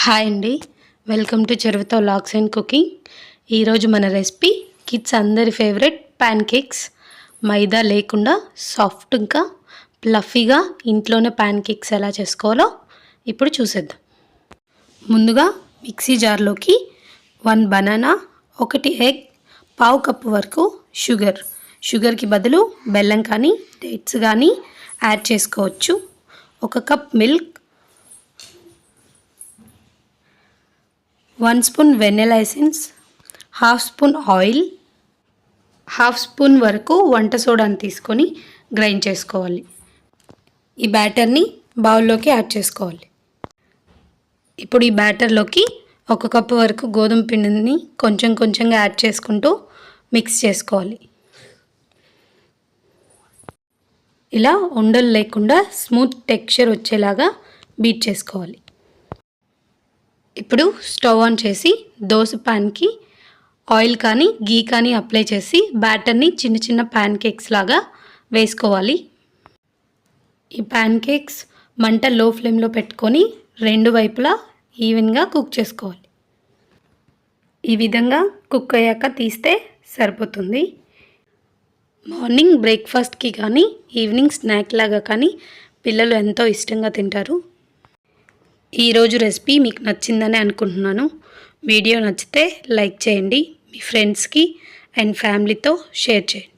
Hi అండి, welcome to చెరువుతో logs and cooking. ఈరోజు మన రెసిపీ కిడ్స్ అందరి ఫేవరెట్ ప్యాన్ కేక్స్. మైదా లేకుండా సాఫ్ట్ ఇంకా ప్లఫీగా ఇంట్లోనే ప్యాన్ కేక్స్ ఎలా చేసుకోవాలో ఇప్పుడు చూసేద్దాం. ముందుగా మిక్సీ జార్లోకి 1 బనానా, 1 ఎగ్, పావు కప్పు వరకు షుగర్కి బదులు బెల్లం కానీ డేట్స్ కానీ యాడ్ చేసుకోవచ్చు. 1 cup milk, 1 spoon vanilla essence, 1/2 spoon oil, 1/2 spoon వరకు వంట సోడాని తీసుకొని గ్రైండ్ చేసుకోవాలి. ఈ బ్యాటర్ని బౌల్లోకి యాడ్ చేసుకోవాలి. ఇప్పుడు ఈ బ్యాటర్లోకి 1 కప్పు వరకు గోధుమ పిండిని కొంచెం కొంచెంగా యాడ్ చేసుకుంటూ మిక్స్ చేసుకోవాలి. ఇలా ఉండలు లేకుండా స్మూత్ టెక్స్చర్ వచ్చేలాగా బీట్ చేసుకోవాలి. ఇప్పుడు స్టవ్ ఆన్ చేసి దోశ ప్యాన్కి ఆయిల్ కానీ గీ కానీ అప్లై చేసి బ్యాటర్ని చిన్న చిన్న ప్యాన్ కేక్స్ లాగా వేసుకోవాలి. ఈ ప్యాన్ కేక్స్ మంట లో ఫ్లేమ్లో పెట్టుకొని 2 వైపులా ఈవెన్గా కుక్ చేసుకోవాలి. ఈ విధంగా కుక్ అయ్యాక తీస్తే సరిపోతుంది. మార్నింగ్ బ్రేక్ఫాస్ట్కి కానీ ఈవినింగ్ స్నాక్ లాగా కానీ పిల్లలు ఎంతో ఇష్టంగా తింటారు. ఈరోజు రెసిపీ మీకు నచ్చిందని అనుకుంటున్నాను. వీడియో నచ్చితే లైక్ చేయండి, మీ ఫ్రెండ్స్కి అండ్ ఫ్యామిలీతో షేర్ చేయండి.